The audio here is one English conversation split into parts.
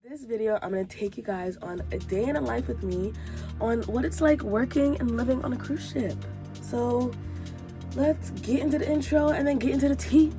This video, I'm gonna take you guys on a day in a life with me on what it's like working and living on a cruise ship. So let's get into the intro and then get into the tea.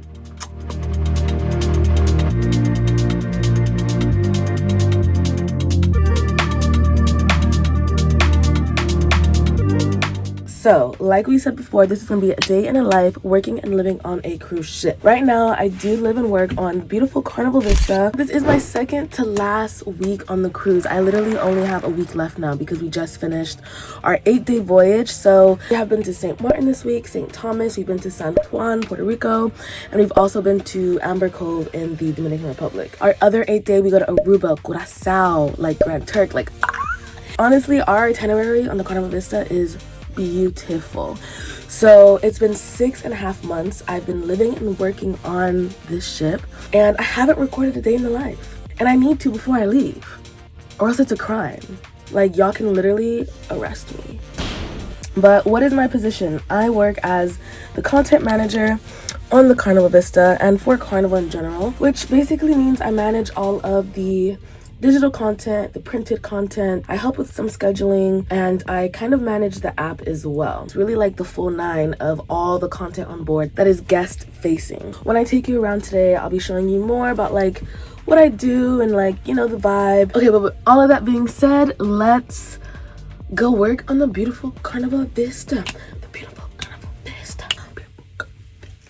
So, like we said before, this is going to be a day in a life working and living on a cruise ship. Right now, I do live and work on beautiful Carnival Vista. This is my second to last week on the cruise. I literally only have a week left now because we just finished our 8-day voyage. So, we have been to St. Martin this week, St. Thomas, we've been to San Juan, Puerto Rico, and we've also been to Amber Cove in the Dominican Republic. Our other 8-day, we go to Aruba, Curaçao, like Grand Turk, like Honestly, our itinerary on the Carnival Vista is beautiful. So it's been 6.5 months I've been living and working on this ship, and I haven't recorded a day in the life, and I need to before I leave, or else it's a crime. Like, y'all can literally arrest me. But what is my position? I work as the content manager on the Carnival Vista and for Carnival in general, which basically means I manage all of the digital content, the printed content. I help with some scheduling, and I kind of manage the app as well. It's really like the full 9 of all the content on board that is guest facing. When I take you around today, I'll be showing you more about like what I do and like, you know, the vibe. Okay, but with all of that being said, let's go work on the beautiful Carnival Vista. The beautiful Carnival Vista.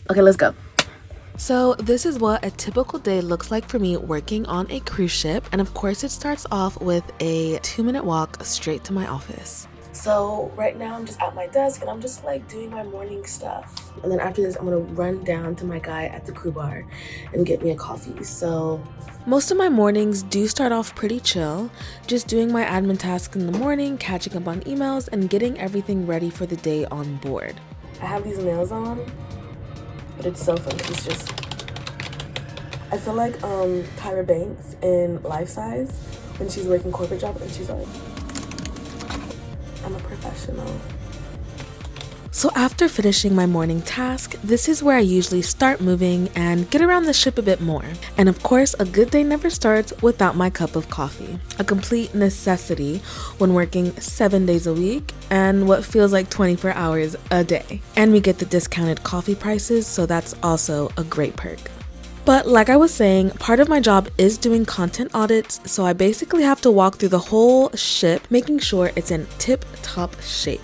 Okay, let's go. So this is what a typical day looks like for me working on a cruise ship, and of course it starts off with a 2-minute walk straight to my office. So right now I'm just at my desk and I'm just like doing my morning stuff, and then after this I'm gonna run down to my guy at the crew bar and get me a coffee. So most of my mornings do start off pretty chill, just doing my admin tasks in the morning, catching up on emails, and getting everything ready for the day on board. I have these nails on, but it's so fun because it's just, I feel like Tyra Banks in Life Size when she's working corporate job and she's like, I'm a professional. So after finishing my morning task, this is where I usually start moving and get around the ship a bit more. And of course, a good day never starts without my cup of coffee, a complete necessity when working 7 days a week and what feels like 24 hours a day. And we get the discounted coffee prices, so that's also a great perk. But like I was saying, part of my job is doing content audits, so I basically have to walk through the whole ship, making sure it's in tip-top shape.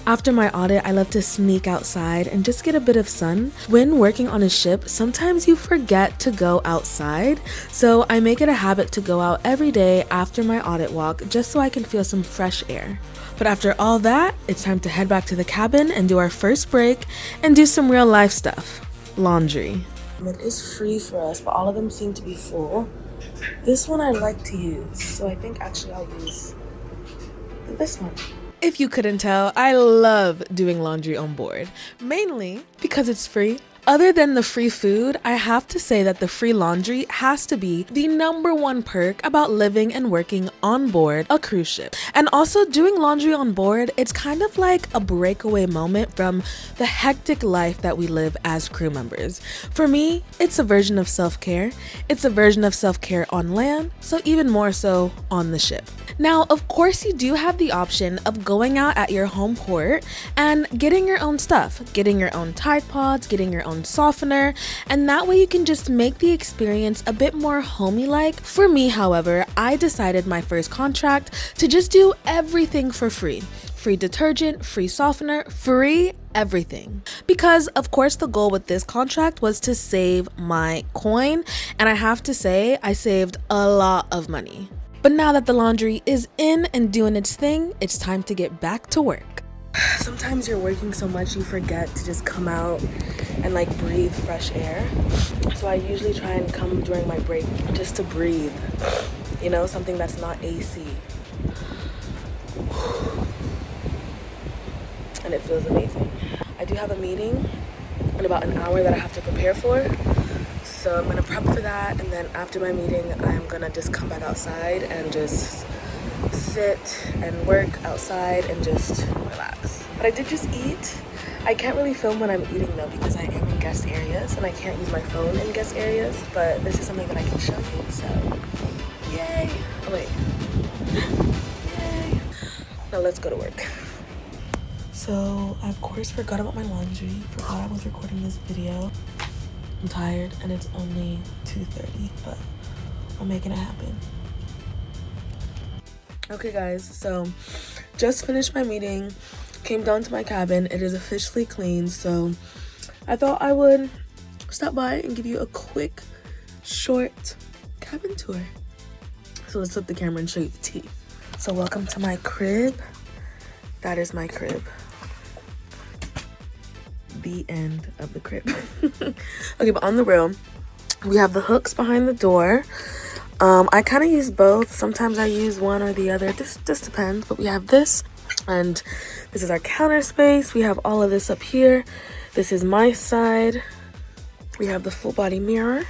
After my audit, I love to sneak outside and just get a bit of sun. When working on a ship, sometimes you forget to go outside, so I make it a habit to go out every day after my audit walk just so I can feel some fresh air. But after all that, it's time to head back to the cabin and do our first break and do some real life stuff. Laundry. It is free for us, but all of them seem to be full. This one I like to use, so I think actually I'll use this one. If you couldn't tell, I love doing laundry on board, mainly because it's free. Other than the free food, I have to say that the free laundry has to be the #1 perk about living and working on board a cruise ship. And also doing laundry on board, it's kind of like a breakaway moment from the hectic life that we live as crew members. For me, it's a version of self-care. It's a version of self-care on land, so even more so on the ship. Now, of course, you do have the option of going out at your home port and getting your own stuff, getting your own Tide Pods, getting your own softener, and that way you can just make the experience a bit more homey-like. For me, however, I decided my first contract to just do everything for free. Free detergent, free softener, free everything. Because of course the goal with this contract was to save my coin, and I have to say I saved a lot of money. But now that the laundry is in and doing its thing, it's time to get back to work. Sometimes you're working so much you forget to just come out and like breathe fresh air. So I usually try and come during my break just to breathe, you know, something that's not AC. And it feels amazing. I do have a meeting in about an hour that I have to prepare for. So I'm gonna prep for that, and then after my meeting, I'm gonna just come back outside and just sit and work outside and just relax. But I did just eat. I can't really film when I'm eating though because I am in guest areas and I can't use my phone in guest areas, but this is something that I can show you, so yay! Oh wait. Yay. Now let's go to work. So I of course forgot about my laundry. Forgot I was recording this video. I'm tired and it's only 2:30, but I'm making it happen. Okay guys, so just finished my meeting, came down to my cabin. It is officially clean, so I thought I would stop by and give you a quick, short cabin tour. So let's flip the camera and show you the tea. So welcome to my crib. That is my crib. The end of the crib. Okay, but on the real, we have the hooks behind the door. I kind of use both. Sometimes I use one or the other. This just depends. But we have this, and this is our counter space. We have all of this up here. This is my side. We have the full body mirror.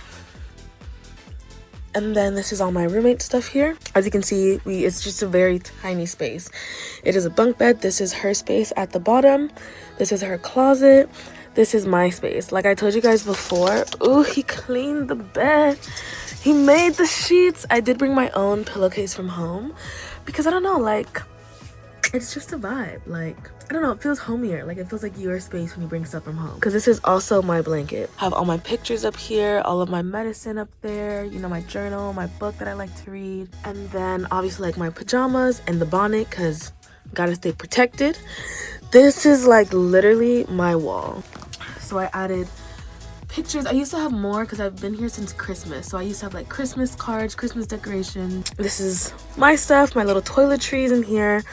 And then this is all my roommate stuff here. As you can see, it's just a very tiny space. It is a bunk bed. This is her space at the bottom. This is her closet. This is my space. Like I told you guys before, ooh, he cleaned the bed. He made the sheets. I did bring my own pillowcase from home because I don't know, like, it's just a vibe. Like, I don't know, it feels homier. Like, it feels like your space when you bring stuff from home. Because this is also my blanket. I have all my pictures up here, all of my medicine up there, you know, my journal, my book that I like to read. And then obviously like my pajamas and the bonnet because gotta stay protected. This is like literally my wall. So I added pictures. I used to have more because I've been here since Christmas. So I used to have like Christmas cards, Christmas decorations. This is my stuff, my little toiletries in here.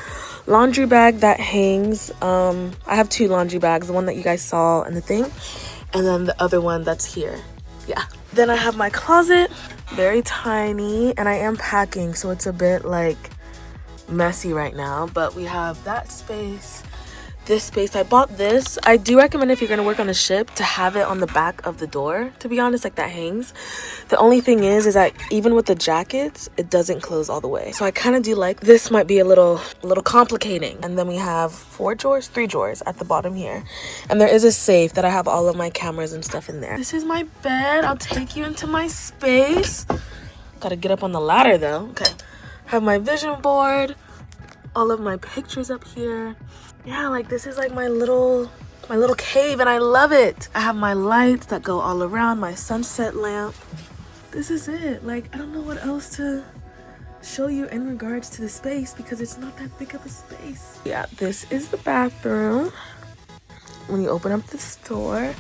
Laundry bag that hangs. I have two laundry bags, the one that you guys saw in the thing, and then the other one that's here. Yeah. Then I have my closet, very tiny, and I am packing, so it's a bit like messy right now, but we have that space. This space, I bought this. I do recommend if you're gonna work on a ship to have it on the back of the door, to be honest, like that hangs. The only thing is that even with the jackets, it doesn't close all the way. So I kind of do like this. Might be a little complicating. And then we have three drawers at the bottom here. And there is a safe that I have all of my cameras and stuff in there. This is my bed. I'll take you into my space. Gotta get up on the ladder though. Okay. Have my vision board, all of my pictures up here. Yeah, like this is like my little cave and I love it. I have my lights that go all around, my sunset lamp. This is it. Like, I don't know what else to show you in regards to the space because it's not that big of a space. Yeah, this is the bathroom. When you open up this door,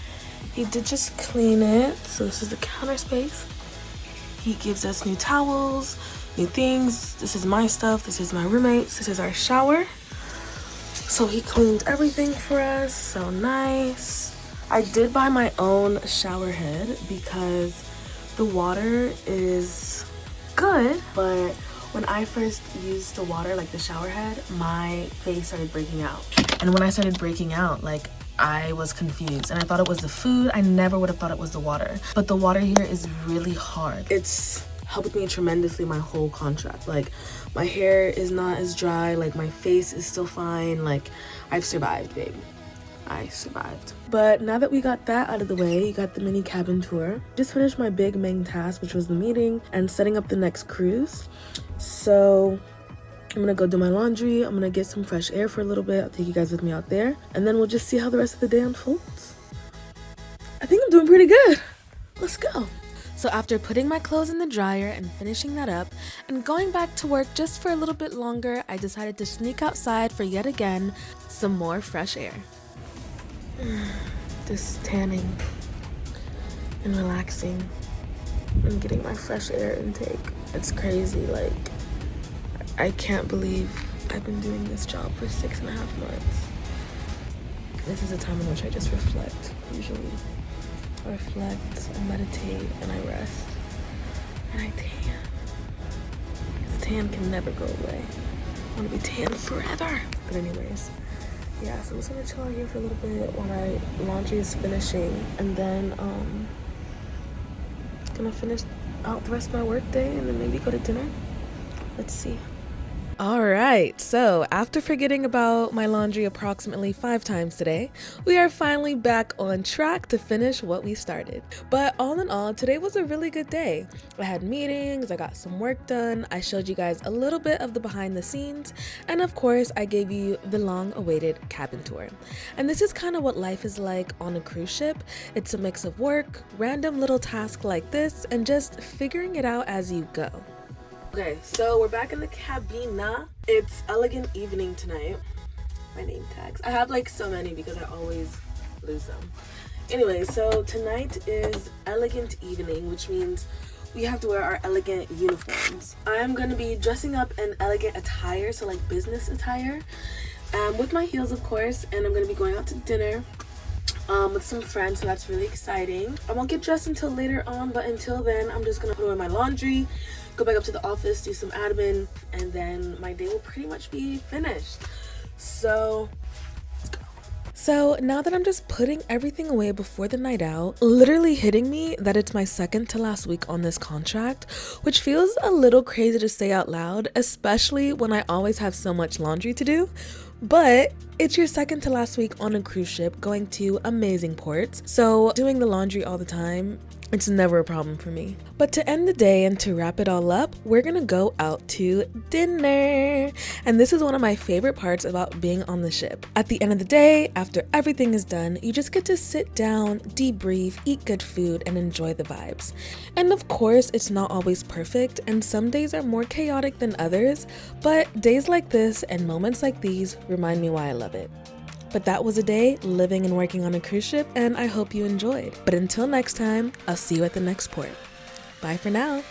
he did just clean it. So this is the counter space. He gives us new towels, new things. This is my stuff. This is my roommate's. This is our shower. So he cleaned everything for us. So nice. I did buy my own shower head because the water is good, but when I first used the water, like the shower head, my face started breaking out. And when I started breaking out, like I was confused and I thought it was the food. I never would have thought it was the water. But the water here is really hard. It's helped me tremendously my whole contract. Like my hair is not as dry, like my face is still fine. Like I've survived, babe. I survived. But now that we got that out of the way, you got the mini cabin tour. Just finished my big main task, which was the meeting and setting up the next cruise. So I'm gonna go do my laundry. I'm gonna get some fresh air for a little bit. I'll take you guys with me out there and then we'll just see how the rest of the day unfolds. I think I'm doing pretty good. Let's go. So after putting my clothes in the dryer and finishing that up and going back to work just for a little bit longer, I decided to sneak outside for yet again some more fresh air. Just tanning and relaxing and getting my fresh air intake. It's crazy. Like, I can't believe I've been doing this job for 6.5 months. This is a time in which I just reflect, usually. I reflect, I meditate, and I rest. And I tan. Because tan can never go away. I want to be tan forever. But anyways, yeah, so I'm just going to chill out here for a little bit while my laundry is finishing. And then, gonna finish out the rest of my work day and then maybe go to dinner. Let's see. Alright, so after forgetting about my laundry approximately 5 times today, we are finally back on track to finish what we started. But all in all, today was a really good day. I had meetings, I got some work done, I showed you guys a little bit of the behind the scenes, and of course I gave you the long-awaited cabin tour. And this is kind of what life is like on a cruise ship. It's a mix of work, random little tasks like this, and just figuring it out as you go. Okay, so we're back in the cabina. It's elegant evening tonight. My name tags. I have like so many because I always lose them. Anyway, so tonight is elegant evening, which means we have to wear our elegant uniforms. I am going to be dressing up in elegant attire, so like business attire, with my heels of course, and I'm going to be going out to dinner with some friends, so that's really exciting. I won't get dressed until later on, but until then I'm just gonna put away my laundry, go back up to the office, do some admin, and then my day will pretty much be finished. So let's go. So now that I'm just putting everything away before the night out, literally hitting me that it's my second to last week on this contract, which feels a little crazy to say out loud, especially when I always have so much laundry to do. But it's your second to last week on a cruise ship going to amazing ports, so doing the laundry all the time, it's never a problem for me. But to end the day and to wrap it all up, we're gonna go out to dinner. And this is one of my favorite parts about being on the ship. At the end of the day, after everything is done, you just get to sit down, debrief, eat good food, and enjoy the vibes. And of course, it's not always perfect, and some days are more chaotic than others, but days like this and moments like these remind me why I love it. But that was a day living and working on a cruise ship, and I hope you enjoyed. But until next time, I'll see you at the next port. Bye for now.